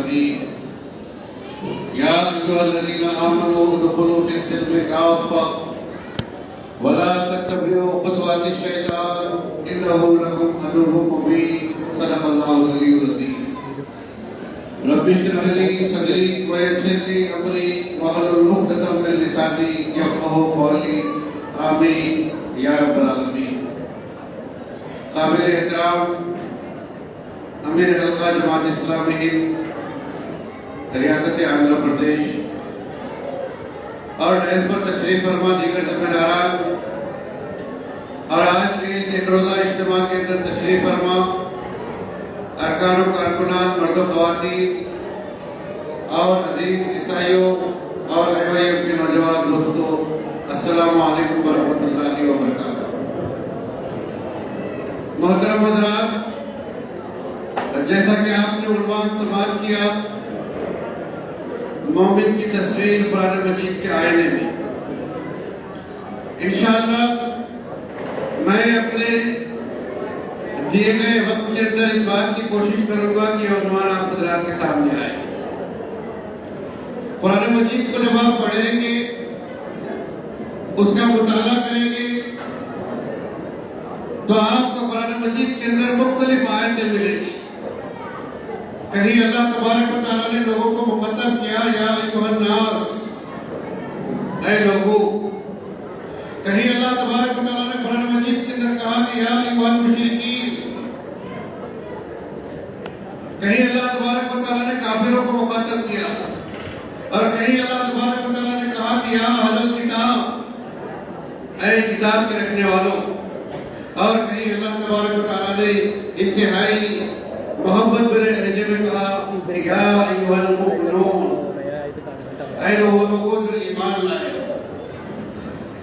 الرحيم يا أيها الذين آمنوا ادخلوا في السلم كافة ولا تتبعوا خطوات الشيطان إنه لكم عدو مبين صدق الله العلي العظيم رب اشرح لي صدري ويسر لي أمري واحلل عقدة من لساني يفقهوا قولي آمين یا رب العالمین. قابل احترام امیر حلقہ جماعت اسلامی ہند ریاست آندھرا پردیش اور ڈیس پر تشریف فرما دیگر ذمہ داران اور آج کے اس ایک روزہ اجتماع کے اندر تشریف فرما ارکان و کارکنان مرد و خواتین اور عزیز عیسائیوں اور احباب کے نوجوان دوستوں، السلام علیکم ورحمۃ اللہ وبرکاتہ. محترم حضرات، جیسا کہ آپ نے عنوان سماعت کیا، مومن کی تصویر قرآن مجید کے آئینے میں، انشاءاللہ میں اپنے دیے گئے وقت کے اندر اس بات کی کوشش کروں گا کہ عنوان آپ حضرات کے سامنے آئے. قرآن مجید کو جب آپ پڑھیں گے، اس کا مطالعہ کریں گے، تو آپ کو قرآن مجید کے اندر مختلف آیتیں ملیں گی. کہیں اللہ تبارک و تعالیٰ نے لوگوں کو مخاطب کیا یا ایھا الناس، اے لوگوں. کہیں اللہ تبارک و تعالیٰ نے قرآن مجید کے اندر کہا کہ یا ایھا المشرکین. کہیں اللہ تبارک و تعالیٰ نے کافروں کو مخاطب کیا، اور کہیں اللہ تبارک و تعالیٰ نے کہا کہ یا اہل الکتاب، اے کتاب کے رکھنے والوں. اور کہیں اللہ تبارک و تعالیٰ نے انتہائی محبت بھرے لہجے میں کہا یا ایھا المؤمنون، اے لوگوں جو ایمان لائے.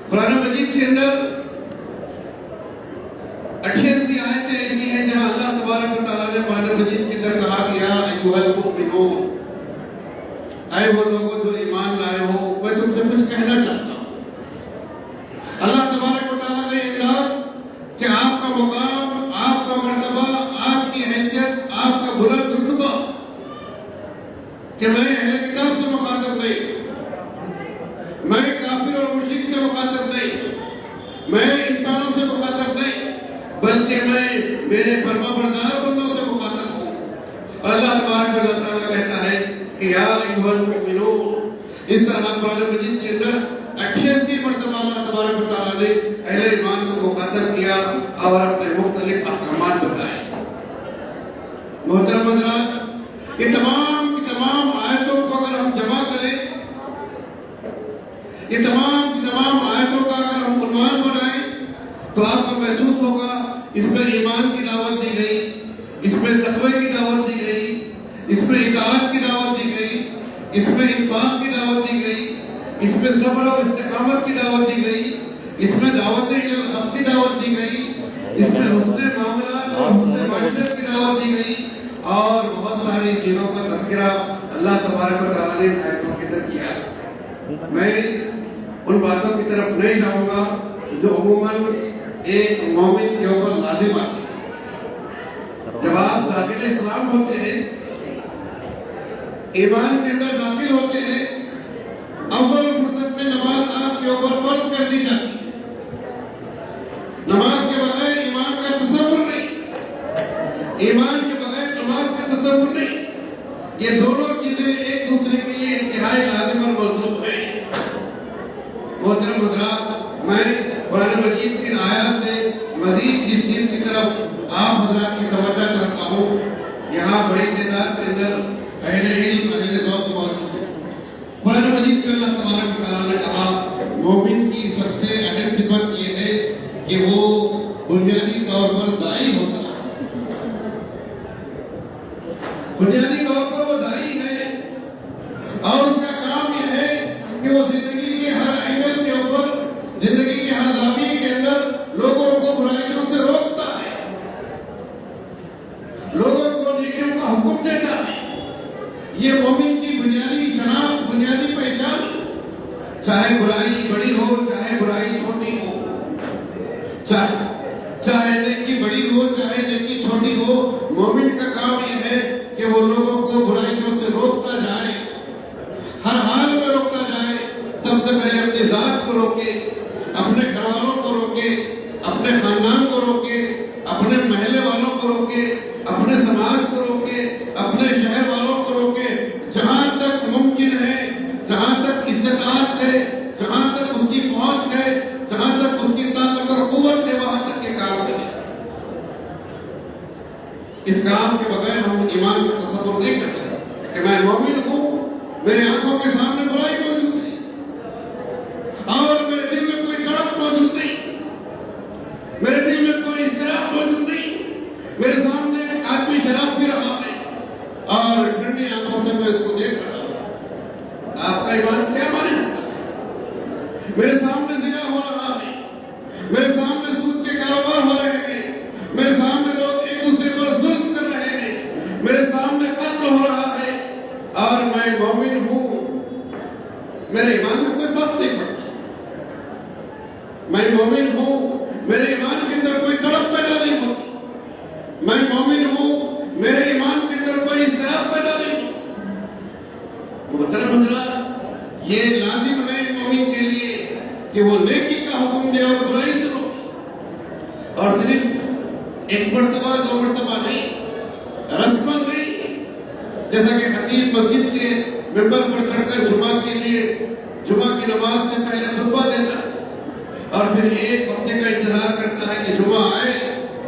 قرآن مجید کے اندر 88 آیتیں ایسی ہیں جہاں اللہ تبارک و تعالیٰ نے قرآن مجید کے اندر کہا کہ یا ایھا المؤمنون، اے وہ لوگوں جو ایمان لائے ہو. میں تم سے کچھ کہنا چاہتا ہوں. اللہ تبارک و تعالیٰ نے اعلان کہ آپ کا مقام، آپ کا مرتبہ، آپ کی حیثیت، آپ کا بلند رتبہ، کہ میں اہل کتاب سے مخاطب نہیں، میں کافر اور مشرک سے مخاطب نہیں، میں انسانوں سے مخاطب نہیں، بلکہ میں میرے فرما بردار بندوں سے مخاطب ہوں. اللہ تبارک و تعالیٰ کہتا ہے کہ یا ایھا المؤمنون. اس طرح قرآن مجید کے اندر 88 مرتبہ اللہ تبارک و تعالیٰ نے اہل ایمان کو مخاطب کیا اور اپنے مختلف احکامات بتائے. محترم حضرات، یہ تمام کی تمام آیتوں کو اگر ہم جمع کریں، یہ تمام کی تمام آیتوں کا اگر ہم عنوان بنائیں، تو آپ کو محسوس ہوگا اس میں ایمان کی دعوت دی گئی، اس میں تقوی کی دعوت دی گئی، اس میں اطاعت کی دعوت دی گئی، اس میں انفاق کی دعوت دی گئی، اس میں صبر اور استقامت کی دعوت دی گئی، اس میں دعوت الحق کی دعوت دی گئی، اس میں حسن معاملات اور حسن معاشرت کی دعوت دی گئی، اور بہت ساری چیزوں کا تذکرہ اللہ تبارک و تعالیٰ نے آیتوں کے اندر کیا. میں ان باتوں کی طرف نہیں جاؤں گا جو عموماً ایک مومن کے اوپر لازم آتی ہے. جب آپ داخل اسلام ہوتے ہیں، ایمان کے اندر داخل ہوتے ہیں، اول فرصت میں نماز آپ کے اوپر فرض کر دی جاتی ہے. نماز کے بغیر ایمان کا تصور نہیں، ایمان کے بغیر نماز کا تصور نہیں. یہ دونوں چیزیں ایک دوسرے کے لیے انتہائی لازم اور مطلوب ہیں. محترم حضرات، میں قرآن مجید کی آیات سے مزید جس چیز کی طرف آپ حضرات کی توجہ کرتا ہوں، یہاں بڑی تعداد کے اندر اہل علم، اہل ذوق موجود ہے. قرآن مجید میں اللہ تبارک و تعالیٰ نے کہا مومن کی سب سے اہم صفت یہ ہے کہ وہ بنیادی طور پر داعی ہوتا ہے. بنیادی طور پر وہ داعی ہے، اور اس کا کام یہ ہے کہ وہ زندگی کے ہر اینگل کے اوپر، زندگی کے ہر زاویے کے اندر لوگوں کو برائیوں سے روکتا ہے، لوگوں کو نیکیوں کا حکم دیتا ہے. یہ مومن کی بنیادی شناخت، بنیادی پہچان. چاہے برائی بڑی ہو، چاہے برائی چھوٹی ہو، چاہے نیکی بڑی ہو، چاہے نیکی چھوٹی ہو، مومن کا کام یہ ہے کہ وہ لوگوں کو برائیوں سے روکے. میں مومن ہوں، میرے ایمان میں کوئی فرق نہیں پڑتا. میں مومن ہوں، میرے ایمان کے اندر کوئی تڑپ پیدا نہیں ہوتی. میں مومن ہوں، میرے ایمان کے اندر کوئی اضطراب پیدا نہیں ہوتی. محترم حضرات، یہ لازم ہے مومن کے لیے کہ وہ نیکی کا حکم دے اور برائی سے روکے. اور صرف ایک مرتبہ دو مرتبہ نہیں، رسماً نہیں. جیسا کہ خطیب مسجد کے ممبر پر چڑھ کر جمعہ کے لیے جمعہ کی نماز سے پہلے خطبہ دیتا ہے اور پھر ایک ہفتے کا انتظار کرتا ہے کہ جمعہ آئے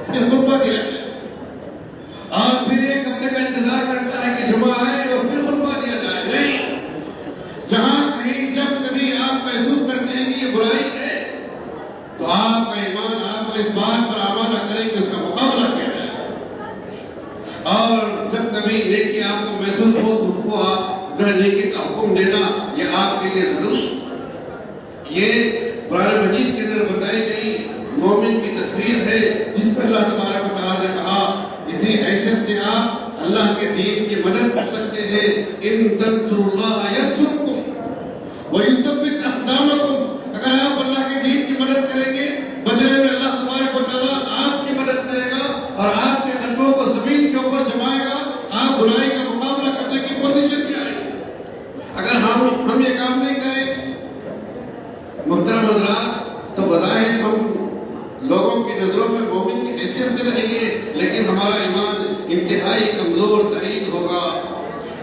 پھر خطبہ دیا جائے، اور پھر ایک ہفتے کا انتظار کرتا ہے کہ جمعہ آئے اور پھر خطبہ دیا جائے. نہیں، جہاں کہیں جب کبھی آپ محسوس کرتے ہیں کہ یہ برائی ہے تو آپ کا ایمان آپ کو اس بات پر آمادہ کرے کہ اس کا مقابلہ کیا جائے. اور جب کبھی نیکی آپ کو محسوس ہو تو اس کو آپ نیکی کا حکم دینا یہ آپ کے لیے ضروری ہے. یہ قرآن مجید کے اندر بتائی گئی مومن کی تصویر ہے جس پر اللہ تبارک و تعالیٰ نے کہا اسی حیثیت سے آپ اللہ کے دین کی مدد کر سکتے ہیں. ان تنصروا اللہ ینصرکم ویثبت اقدامکم. اگر آپ اللہ کے دین کی مدد کریں گے بدلے میں اللہ تبارک و تعالیٰ آپ کی مدد کرے گا اور آپ کے قدموں کو زمین کے اوپر جمائے گا. آپ برائی کا مقابلہ کرنے کی پوزیشن میں آئے گے. اگر ہم یہ کام نہیں کریں محترم حضرات تو بظاہر ہم لوگوں کی نظروں میں مومن کی حیثیت سے رہیں گے لیکن ہمارا ایمان انتہائی کمزور ترین ہوگا.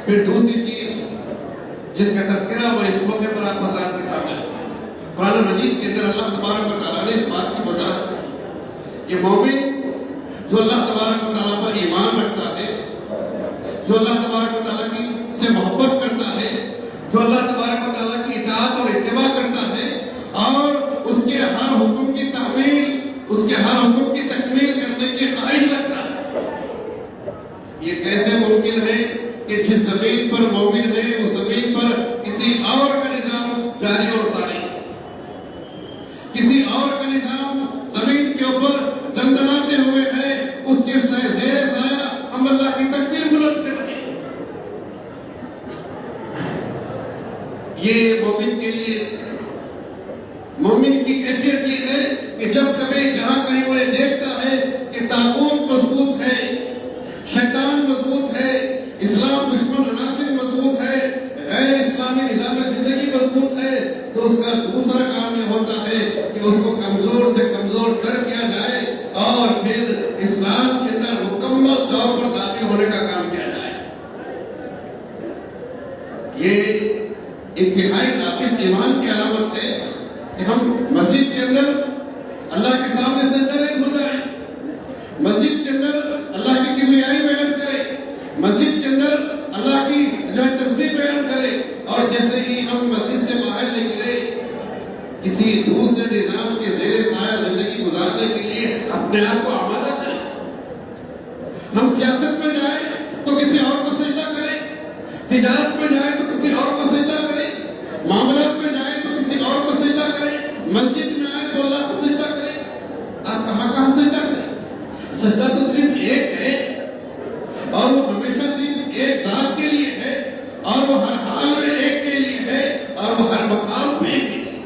پھر دوسری چیز جس کا تذکرہ میں اس موقع پر آپ حضرات کے سامنے قرآن مجید کے اندر اللہ تبارک و تعالیٰ نے اس بات کی بتا کہ مومن جو اللہ تبارک و تعالیٰ پر ایمان رکھتا ہے، جو اللہ تبارک و تعالیٰ کی سے محبت کرتا ہے، جو اللہ تبارک و تعالیٰ کی اطاعت اور اتباع کرتا ہے اور اس کے ہر حکم کی تعمیل، اس کے ہر حکم کی تکمیل کرنے کی خواہش رکھتا ہے. یہ کیسے ممکن ہے کہ جس زمین پر مومن ہے اس زمین پر کسی اور کا نظام جاری اور ساری، کسی اور کا نظام زمین کے اوپر دندناتے ہوئے ہے، اس کے زیر سایہ ہم اللہ کی تکبیر بلند کر رہے ہیں. یہ مومن کے لیے مومن کی کیفیت یہ ہے کہ جب کبھی جہاں کہیں وہ دیکھتا ہے کہ طاغوت مضبوط ہے، شیطان مضبوط ہے، اسلام دشمن عناصر مضبوط ہے، غیر اسلامی نظام زندگی مضبوط ہے، تو اس کا دوسرا کام یہ ہوتا ہے کہ اس کو کمزور سے کمزور کر کیا جائے اور پھر اسلام کے اندر مکمل طور پر داخل ہونے کا کام کیا جائے. یہ انتہائی ناقص ایمان کی علامت ہے کہ ہم مسجد کے اندر اللہ کے سامنے سجدہ ریز ہو جائیں، مسجد کے اندر اللہ کی کبریائی بیان کریں، مسجد کے اندر اللہ کی تسبیح بیان کریں، اور جیسے ہی ہم مسجد سے باہر نکلے کسی دوسرے نظام کے زیر سایہ زندگی گزارنے کے لیے اپنے آپ کو آمادہ کریں. ہم سیاست میں جائیں تو کسی اور کو سجدہ کریں، تجارت میں جائیں تو کسی اور کو سجدہ کریں، معاملات میں جائیں تو کسی اور کو سجدہ کریں، مسجد میں آئے تو اللہ کو سجدہ کریں. آپ کہاں سجدہ کریں؟ سجدہ تو صرف ایک ہے اور وہ ہمیشہ صرف ایک ذات کے لیے ہے اور وہ ہر حال میں ایک کے لیے ہے اور وہ ہر مقام پہ ایک کے لیے.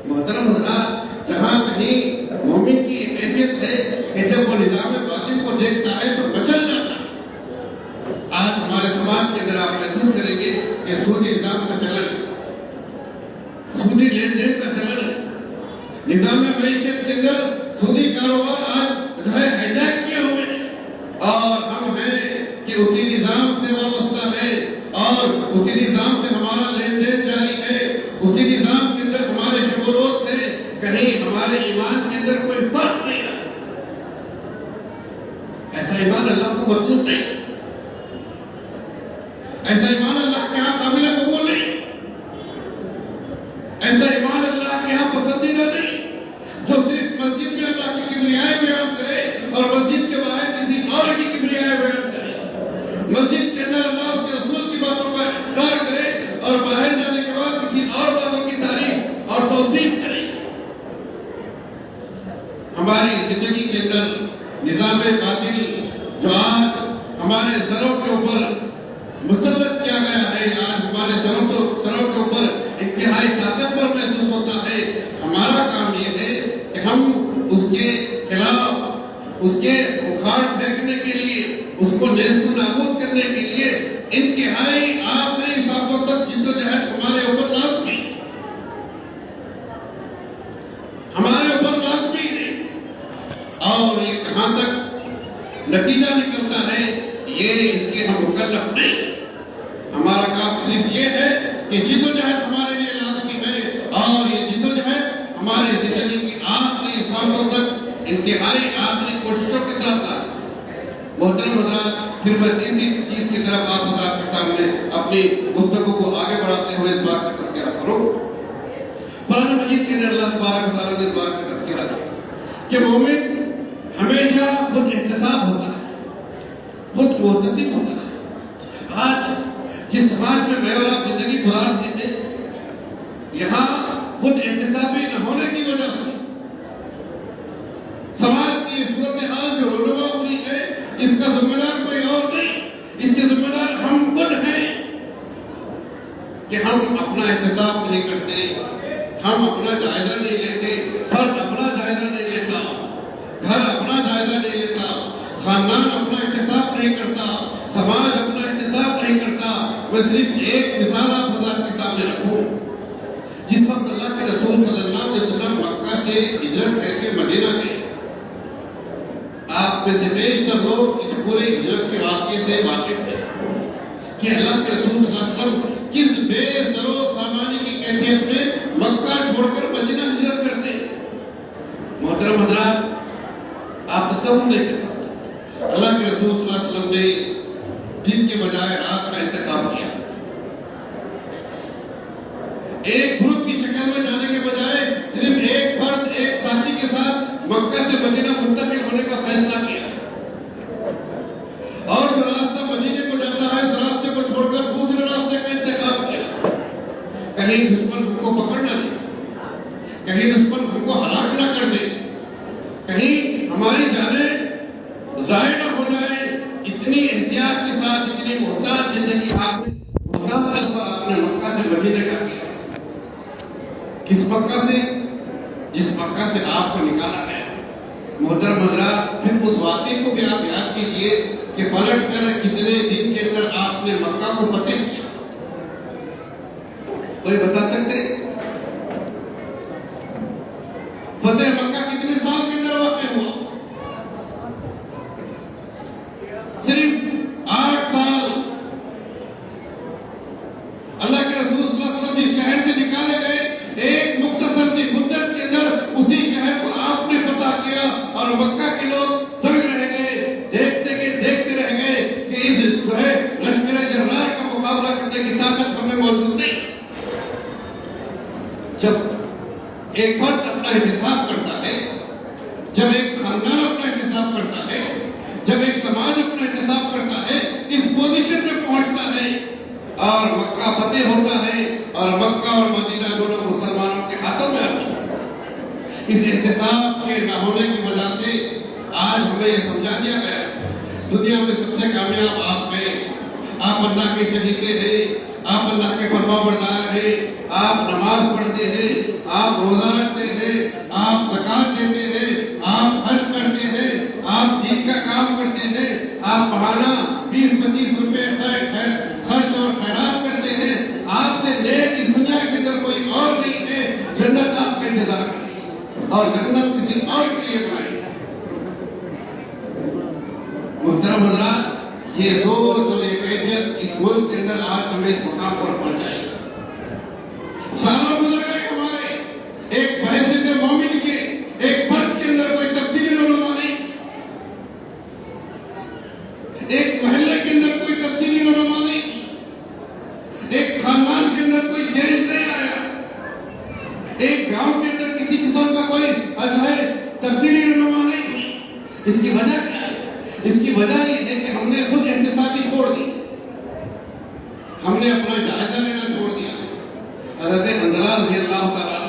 محترم حضرات، جہاں کہیں مومن کی حیثیت ہے کہ جب وہ نظام باطل کو دیکھتا ہے تو مچل جاتا ہے. آج ہمارے سماج کے اندر آپ محسوس کریں گے کہ سودی نظام کا چلن، سودی لین دین کا چلن، نظام معیشت کے اندر سودی کاروبار آج جو ہے ہائیجیک کیے ہوئے ہیں، اور ہم ہیں کہ اسی نظام سے وابستہ ہے اور اسی نظام سے ہمارا لین دین جاری ہے، اسی نظام کے اندر ہمارے شب و روز ہے. کہیں ہمارے ایمان کے اندر کوئی فرق نہیں ہے. ایسا ایمان اللہ کو مطلوب نہیں، ایسا ایمان اللہ کے ہاں قابل قبول نہیں، ایسا ایمان اللہ کے ہاں پسندیدہ نہیں جو صرف مسجد میں اللہ کی کبریائی بیان کرے اور مسجد کے باہر کسی اور کی کبریائی بیان کرے، مسجد کے اندر اللہ اس کے رسول کی باتوں کا اقرار کرے اور باہر جانے کے بعد کسی اور باتوں کی تعریف اور توصیف کرے. ہماری زندگی کے اندر نظام باطل جو آج ہمارے سروں کے اوپر مسلط کیا گیا ہے، آج کرنے کے لیے انتہائی آخری سانسوں تک جدوجہد ہمارے اوپر لازمی ہے، ہمارے اوپر لازمی ہے۔ اور یہ کہاں تک نتیجہ نکلتا ہے یہ اس کے ہم مکلف نہیں، ہمارا کام صرف یہ ہے کہ جدوجہد ہمارے لیے لازمی ہے، اور یہ جدوجہد ہماری زندگی کی آخری سانسوں تک انتہائی آخری کوششوں کے ساتھ۔ محترم حضرات، پھر میں تیسری چیز کی طرف آپ حضرات کے سامنے اپنی گفتگو کو آگے بڑھاتے ہوئے اس بات کا تذکرہ کروں۔ قرآن مجید کے اندر اللہ تبارک و تعالیٰ نے اس بات کا تذکرہ کیا کہ مومن ہمیشہ خود احتساب ہوتا ہے، خود محتسب ہوتا ہے۔ آج جس سماج میں میں اور آپ زندگی گزارتے تھے، یہاں خود احتسابی نہ ہونے کی وجہ سے سماج کی صورتحال جو رونما ہوئی ہے، اس کا ذمہ دار کوئی اور نہیں، اس کے ذمہ دار ہم خود ہیں کہ ہم اپنا احتساب نہیں کرتے، ہم اپنا جائزہ نہیں لیتے، فرد اپنا جائزہ نہیں لیتا، گھر اپنا جائزہ نہیں لیتا، خاندان اپنا احتساب نہیں کرتا، سماج اپنا احتساب نہیں کرتا۔ میں صرف ایک مثال آپ حضرات کے سامنے رکھوں۔ جس وقت اللہ کے رسول صلی اللہ علیہ وسلم مکہ سے ہجرت کر کے مدینہ گئے، آپ میں سے بیشتر لوگ اس پورے ہجرت کے واقعے سے واقف ہیں کہ اللہ کے رسول صلی اللہ علیہ وسلم کس بے سر و سامانی کی کیفیت میں مکہ چھوڑ کر مدینہ ہجرت کرتے ہیں۔ محترم حضرات، آپ تصور نہیں کر سکتے اللہ کے رسول صلی اللہ علیہ وسلم نے دن کے بجائے رات کا انتخاب کیا، ایک گروپ کی شکل میں جانے کے بجائے صرف ایک فرد ایک ساتھی کے ساتھ مکہ سے مدینہ منتقل ہونے کا فیصلہ کیا، اور جو راستہ مدینے کو جاتا ہے اس راستے کو چھوڑ کر دوسرے راستے کا انتخاب کیا۔ کہیں دشمن ہم کو پکڑ نہ لے، کہیں دشمن ہم کو ہلاک نہ کر دے، کہیں ہماری جانیں ضائع نہ ہو جائے، اتنی احتیاط کے ساتھ اتنی محتاط زندگی آپ نے مکہ سے مدینے کا کیا۔ کس مکہ سے؟ جس مکہ سے آپ کو نکالا گیا۔ محترم حضرات، پھر اس واقعے کو بھی آپ یاد کیجئے کہ پلٹ کر کتنے دن کے اندر آپ نے مکہ کو فتح کیا، کوئی بتا سکتے؟ فتح مکہ کتنے سال کے اندر واقع ہوا؟ صرف 8 سال۔ اللہ کے رسول صلی اللہ علیہ وسلم جس شہر سے نکالے گئے، ایک مختصر سی مدت کے اندر اسی شہر کو آپ نے فتح کیا، اور مکہ کے لوگ دنگ رہ گئے، دیکھتے رہ گئے کہ اس جو ہے لشکر جرار کا مقابلہ کرنے کی طاقت ہمیں موجود نہیں۔ جب ایک فرد اپنا احتساب کرتا ہے، جب ایک خاندان اپنا احتساب کرتا ہے، جب ایک سماج اپنا احتساب کرتا ہے، اس پوزیشن میں پہنچتا ہے اور مکہ فتح ہوتا ہے، اور مکہ اور مدینہ دونوں مسلمانوں کے ہاتھوں میں آتی ہے۔ اس احتساب کے نہ ہونے کی وجہ سے آج ہمیں یہ سمجھا دیا گیا ہے دنیا میں سب سے کامیاب آپ ہیں، آپ اللہ کے چہیتے ہیں، آپ اللہ کے فرما بردار ہیں، آپ نماز پڑھتے ہیں، آپ روزہ رکھتے ہیں، آپ زکوٰۃ دیتے ہیں، آپ حج کرتے ہیں، آپ دین کا کام کرتے ہیں، آپ ماہانہ 20-25 روپے خرچ اور خیرات کرتے ہیں، آپ سے نیک اس دنیا کے اندر کوئی اور نہیں ہے۔ جنت آپ کا انتظار کر رہی ہے، اور جنت کسی اور کے لیے بنائی ہے۔ محترم حضرات، یہ سوچ اور یہ کیفیت اس ملک کے اندر آج ہمیں اس مقام پر پہنچائے گا۔ سالوں گزر گئے ہمارے، ایک بحیثیت مومن کے ایک فرد کے اندر کوئی تبدیلی رونما نہیں، ایک محلے کے اندر کوئی تبدیلی رونما نہیں، ایک خاندان کے اندر کوئی چینج نہیں آیا، ایک گاؤں کے اندر کسی قسم کا کوئی جو ہے تبدیلی رونما نہیں۔ اس کی وجہ کیا ہے؟ اس کی وجہ یہ ہے کہ ہم نے خود احتسابی چھوڑ دی، ہم نے اپنا جائزہ لینا چھوڑ دیا۔ حضرت حنظلہ رضی اللہ تعالیٰ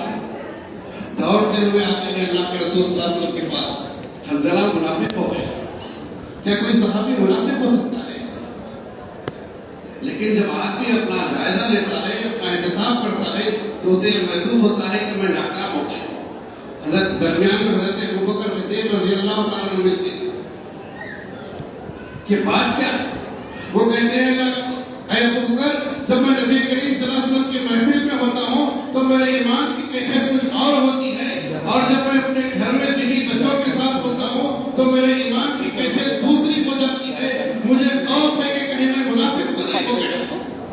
دوڑتے ہوئے آتے ہیں اللہ کے رسول صلی اللہ علیہ وسلم کے پاس۔ حنظلہ منافق ہو گیا۔ کیا کوئی صحابی منافق ہو سکتا ہے؟ لیکن جب آدمی اپنا جائزہ لیتا ہے، اپنا احتساب کرتا ہے، تو اسے محسوس ہوتا ہے کہ میں ناکام ہو گیا۔ حضرت درمیان میں حضرت ابوبکر صدیق رضی اللہ تعالیٰ عنہ ملتے کہ بات کیا ہے؟ وہ کہتے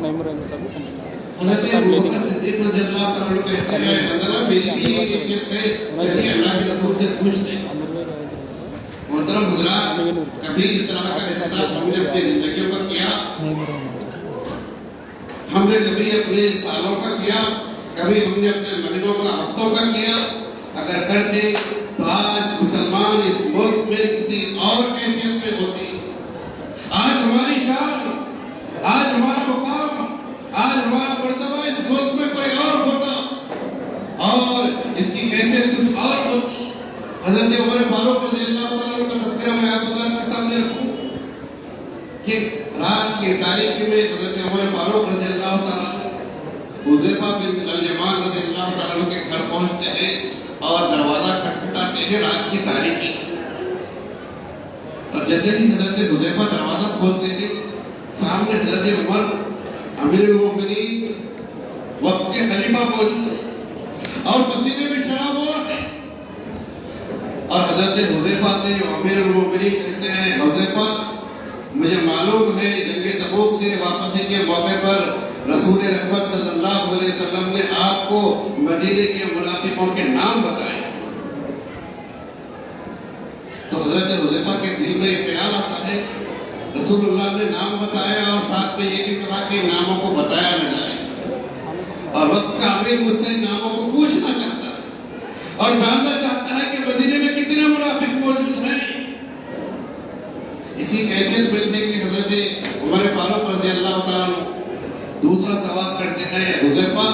حضرت ابو بکر صدیق رضی اللہ عنہ کہتے ہیں بندہ میری بھی ایک کیفیت ہے چلیے اللہ کے رسول سے پوچھ لیں. محترم حضرات, کبھی اس طرح کا احساس ہم نے اپنی زندگیوں کا کیا؟ ہم نے کبھی اپنے سالوں کا کیا, کبھی ہم نے اپنے مہینوں کا, ہفتوں کا کیا؟ اگر کرتے تو آج مسلمان اس ملک میں کسی اور کیفیت میں ہوتے. آج ہماری شان, آج ہمارا مقام, آج ہمارا مرتبہ اس ملک میں کوئی اور ہوتا اور اس کی کیفیت کچھ اور ہوتی. حضرت عمر فاروق رضی اللہ تعالیٰ کا تذکرہ میں آپ اللہ کے سامنے رکھوں کہ رات کی تاریکی میں حضرت عمر فاروق رضی اللہ تعالیٰ حذیفہ بن الیمان رضی اللہ تعالیٰ کے گھر پہنچتے ہیں اور دروازہ کھٹکھٹاتے ہیں رات کی تاریکی. اور جیسے ہی حضرت حذیفہ دروازہ کھولتے ہیں, سامنے حضرت عمر امیر المومنین وقت کے خلیفہ موجود ہیں اور پسینے میں شراب ہوا ہے. اور حضرت حذیفہ سے امیر المومنین کہتے ہیں, حذیفہ مجھے معلوم ہے جنگ تبوک سے واپسی کے موقع پر رسول رحمت صلی اللہ علیہ وسلم نے آپ کو مدینے کے منافقوں کے نام بتائے. تو حضرت حذیفہ کے دل میں ایک خیال آتا ہے رسول اللہ نے نام بتایا اور ساتھ میں یہ بھی کہا کہ ناموں کو بتایا نہ جائے, اور وقت کا امیر مجھ سے ناموں کو پوچھنا چاہتا ہے اور جاننا چاہتا ہے کہ مدینے میں کتنے منافق موجود ہیں. اسی کیفیت میں تھے کہ حضرت عمر فاروق رضی اللہ تعالیٰ دوسرا سوال کرتے ہیں, حذیفہ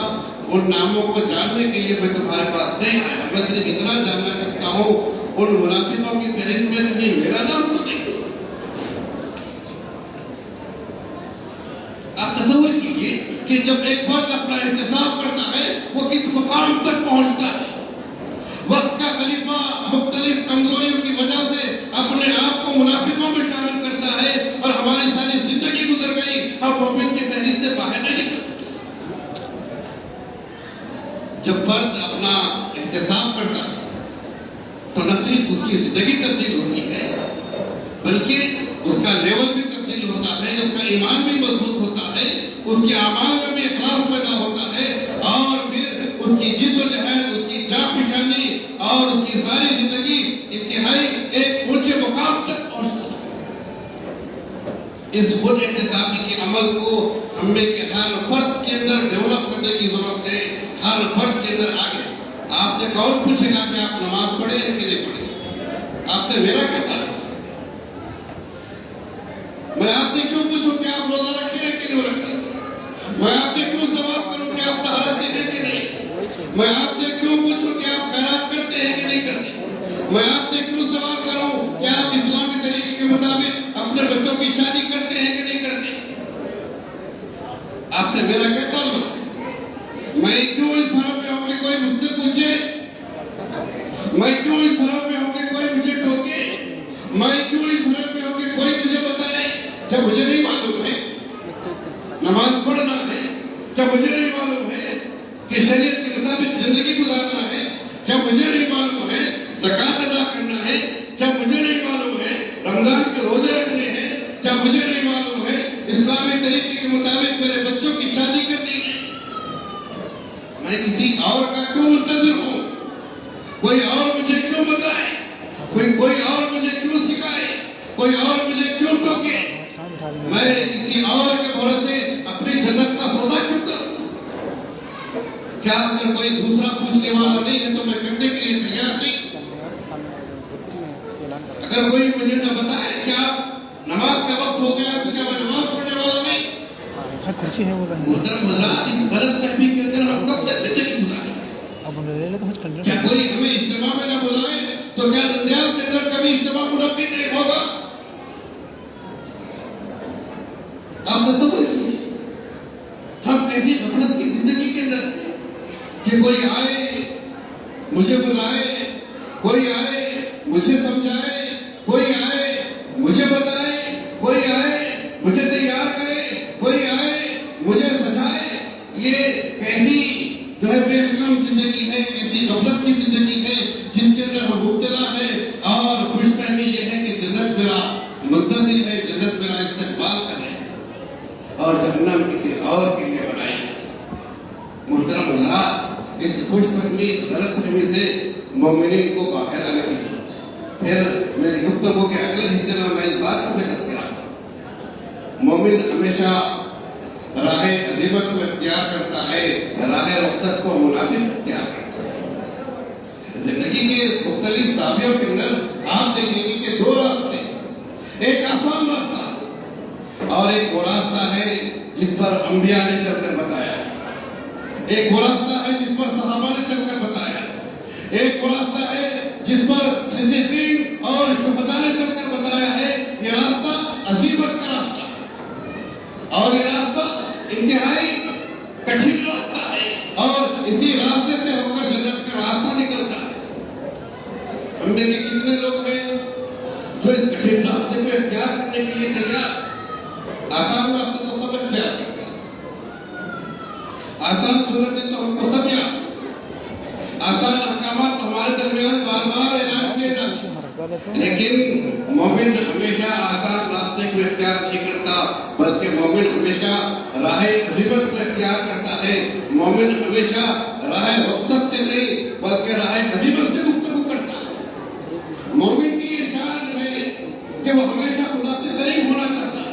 ان ناموں کو جاننے کے لیے میں تمہارے پاس نہیں آیا, میں صرف اتنا جاننا چاہتا ہوں ان منافقوں کی فہرست میں کہیں میرا نام تو نہیں. آپ تصور کیجئے کہ جب ایک فرد اپنا احتساب کرتا ہے وہ کس مقام تک پہنچتا ہے. وقت کا خلیفہ مختلف کمزوریوں کی وجہ سے اپنے آپ کو منافقوں میں شامل کرتا ہے اور ہماری ساری زندگی گزر گئی اور مومن کی فہرست سے باہر نہیں نکل سکتے. جب فرد اپنا احتساب کرتا ہے تو نہ صرف اس کی زندگی تبدیل ہوتی ہے بلکہ اس کا لیول بھی تبدیل ہوتا ہے, اس کا ایمان بھی مضبوط ہوتا ہے, اس کے اعمال میں بھی اخلاص پیدا ہوتا ہے اور پھر اس کی جد و جہد, اس کی جانفشانی اور اس کی ساری زندگی انتہائی ایک اونچے مقام تک پہنچتا ہے. اس خود احتسابی کے عمل کو ہم میں کے ہر فرد کے اندر ڈیولپ کرنے کی ضرورت ہے, ہر فرد کے اندر آگے. آپ سے کون پوچھے گا کہ آپ نماز پڑھے ہیں کہ نہیں پڑھے؟ آپ سے میرا کیا تعلق؟ میں آپ سے کیوں پوچھوں کہ آپ روزہ رکھے ہیں کہ نہیں رکھے؟ میں آپ سے کیوں سوال کروں کہ آپ طہارت سے ہیں کہ نہیں؟ میں آپ سے کیوں پوچھوں کہ آپ خیرات کرتے ہیں کہ نہیں کرتے؟ میں آپ سے کیوں سوال کروں کہ آپ اسلامی طریقے کے مطابق اپنے بچوں کی شادی کرتے ہیں کہ نہیں کرتے؟ آپ سے میرا کیا تعلق ہے؟ میں کیوں اس بھرم میں ہوں کہ کوئی مجھ سے پوچھے؟ میں کیوں اس بھرم میں ہوں کہ کوئی مجھے ٹوکے؟ میں کیوں اس بھرم میں ہوں کہ کوئی مجھے بتائے؟ کیا مجھے نہیں معلوم ہے نماز پڑھنا ہے؟ کیا مجھے نہیں معلوم ہے کہ شریعت کے مطابق زندگی گزارنا ہے؟ کیا مجھے نہیں معلوم ہے زکوٰۃ ادا کرنا ہے؟ کیا مجھے نہیں معلوم ہے رمضان کے روزے رکھنے ہیں؟ کیا مجھے نہیں معلوم ہے اسلامی طریقے کے مطابق میرے بچوں کی شادی کرنی ہے؟ میں کسی اور کا کیوں منتظر ہوں؟ کوئی اور مجھے کیوں بتائے؟ کوئی اور مجھے کیوں سکھائے؟ کوئی اور مجھے کیوں ٹوکے؟ میں کسی اور کے بھروسے اپنی جنت کا سودا کیوں کروں؟ کیا اگر کوئی دوسرا پوچھنے والا نہیں ہے تو میں کرنے کے لیے تیار نہیں. اگر کوئی مجھے نہ بتائے کہ آپ نماز کا وقت ہو گیا تو کیا میں نماز پڑھنے والا نہیں؟ محترم حضرات, اس غلط فہمی کے اندر ہم کب تک زندگی گزاریں؟ کیا کوئی ہمیں اجتماع میں نہ بلائے تو کیا نندیال کے اندر کبھی اجتماع منعقد نہیں ہوگا؟ آپ تصور کیجیے ہم ایسی غفلت کی زندگی کے اندر کہ کوئی آئے مجھے بلائے, کوئی آئے مجھے سمجھائے, کوئی آئے مجھے بتائے, کوئی آئے مجھے تیار کرے, کوئی آئے مجھے سجائے. یہ کیسی جو ہے بے رقم زندگی ہے, کیسی غفلت کی زندگی ہے جس کے اندر ہم مبتلا ہے. اور خوش فہمی یہ ہے کہ جنت میرا منتظر ہے, جنت میرا استقبال کر رہے ہیں. اور جہنم کسی اور کے لیے بنائی ہے۔ محترم حضرات، اس خوش فہمی غلط فہمی سے مومنین کو باہر آنے کی ضرورت ہے۔ پھر میری گفتگو کے اگلے حصے میں اس بات کو بھی تذکرہ کروں، مومن ہمیشہ راہ عزیمت کو اختیار کرتا ہے، راہ رخصت کو منافق اختیار کرتا ہے۔ زندگی کے مختلف زاویوں کے اندر آپ دیکھیں گے کہ دو راستے، ایک آسان راستہ اور ایک وہ راستہ ہے جس پر انبیاء نے چل کر بتایا ہے، ایک وہ راستہ ہے جس پر صحابہ نے چل کر بتایا ہے، ایک وہ راستہ ہے جس پر صدیقین اور شہداء نے چل کر بتایا ہے۔ یہ راستہ عزیمت کا راستہ ہے اور یہ راستہ انتہائی کٹھن راستہ ہے، اور اسی راستے سے ہو کر جنت کا راستہ نکلتا ہے۔ ہم میں بھی کتنے لوگ ہیں جو اس کٹھن راستے کو اختیار کرنے کے لیے تیار؟ آسان راستہ تو سب اختیار کرتے ہیں، آسان سنتیں تو ہم کو سب یاد، آسان احکامات ہمارے درمیان بار بار اعلان کیے جاتے ہیں، لیکن مومن ہمیشہ آسان راستے کو اختیار نہیں کرتا، بلکہ مومن ہمیشہ راہ عزیمت کو اختیار کرتا ہے۔ مومن ہمیشہ راہ رخصت سے نہیں بلکہ راہ عزیمت سے گفتگو کرتا ہے۔ مومن کی یہ شان ہے کہ وہ ہمیشہ خدا سے قریب ہونا چاہتا ہے،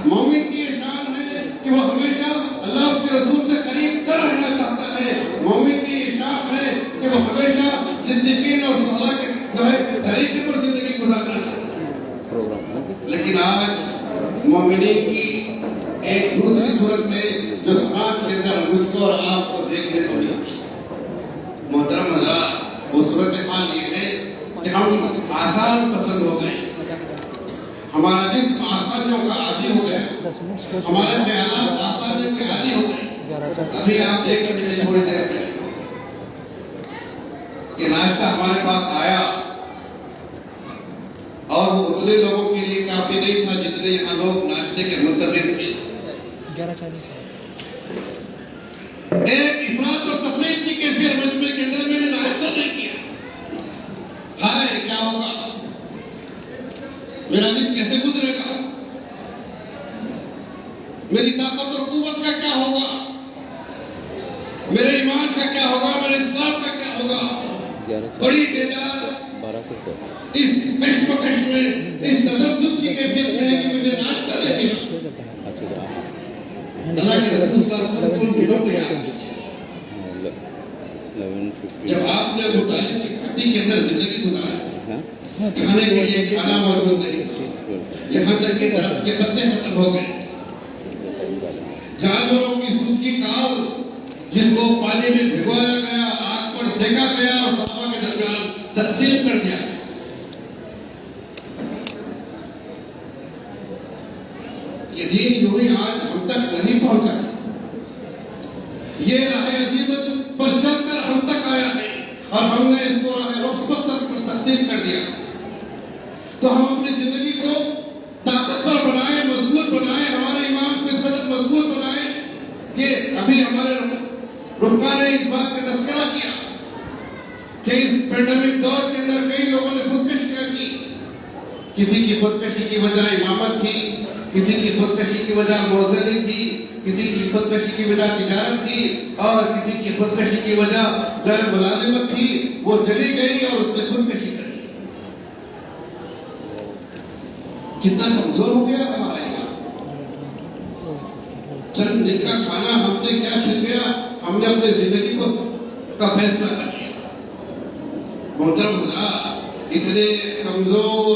مومن کی یہ شان ہے کہ وہ ہمیشہ اللہ اس کے رسول سے قریب تر رہنا چاہتا ہے، مومن کی یہ شان ہے کہ وہ ہمیشہ صدیقین اور شہداء کے طریقے پر زندگی گزارنا چاہتا ہے۔ لیکن آج مومنین کی ایک دوسری صورت ہے جو سماج کے اندر مجھ کو اور آپ کو دیکھنے کو ملتی ہے۔ محترم حضرات، وہ صورتحال یہ ہے کہ ہم آسان پسند ہو گئے، ہمارا جسم آسانیوں کا عادی ہو گیا، ہمارے خیالات آسانیوں کے عادی ہو گئے۔ ابھی آپ دیکھ کر مجھے تھوڑی دیر میں کہ ناشتہ ہمارے پاس آیا اور وہ اتنے لوگوں کے لیے کافی نہیں تھا جتنے یہاں لوگ ناشتے کے منتظر تھے۔ 11:40 ایک افراد اور تفریح کی کیفیت مجمع کے اندر میں نے ناشتہ نہیں کیا، ہائے کیا ہوگا، میرا دن کیسے گزرے گا، میری طاقت اور قوت کا کیا ہوگا، میرے ایمان کا کیا ہوگا، میرے اسلام کا کیا ہوگا۔ بڑی تعداد اس کشمکش میں، اس تذبذب کی کیفیت میں ہے کہ مجھے ناشتہ نہیں ملا۔ اللہ کے رسول صلی اللہ علیہ وسلم کو دنوں کو یاد کیجیے، جب آپ نے ابو طالب کی کھاٹی کے اندر زندگی گزاری، کھانے کے لیے کھانا موجود نہیں تھا، یہاں تک کہ درخت کے پتے ختم ہو گئے، جانوروں کی سوکھی کال جس کو پانی میں بھگویا گیا، آگ پر سینکا گیا اور صحابہ کے درمیان تقسیم کر دیا۔ یہ دین جو ہی آج ہم تک نہیں پہنچا، یہ راہ عزیمت پر چل کر ہم تک آیا ہے اور ہم نے اس کو راہ رخصت پر تقسیم کر دیا۔ تو ہم اپنی زندگی کو طاقتور بنائیں، مضبوط بنائیں، ہمارے ایمان کو اس قدر مضبوط بنائیں کہ ابھی ہمارے رفقا نے اس بات کا تذکرہ کیا کہ اس پینڈیمک دور کے اندر کئی لوگوں نے خودکشیاں کی، کسی کی خودکشی کی وجہ امامت تھی، کسی کی خودکشی کی وجہ موزنی تھی، کسی کی خودکشی کی وجہ تجارت تھی اور کسی کی خودکشی کی وجہ غیر ملازمت تھی۔ وہ چلی گئی اور اس نے خودکشی کر لی۔ کتنا کمزور ہو گیا ہمارا ایمان، چند دن کا کھانا ہم سے کیا چھن گیا، ہم نے اپنے زندگی کو کا فیصلہ کر لیا۔ محترم حضرات، اتنے کمزور،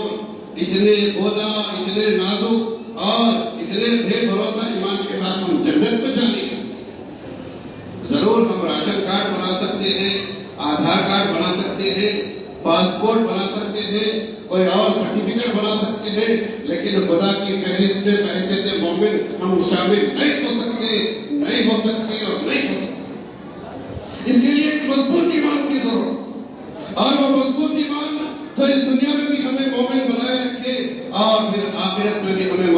اتنے بودا، اتنے نازک اور اتنے بے بھروسہ ایمان کے ساتھ ہم جنت میں جا نہیں سکتے۔ ضرور ہم راشن کارڈ بنا سکتے ہیں، آدھار کارڈ بنا سکتے ہیں، پاسپورٹ بنا سکتے ہیں، کوئی اور سرٹیفکیٹ بنا سکتے ہیں، لیکن خدا کی فہرست میں بحیثیت مومن ہم شامل نہیں ہو سکتے، نہیں ہو سکتے اور نہیں ہو سکتے۔ اس کے لیے ایک مضبوط ایمان کی ضرورت، اور وہ مضبوط ایمان تو اس دنیا میں بھی ہمیں مومن بنائے رکھے اور پھر آخرت میں بھی ہمیں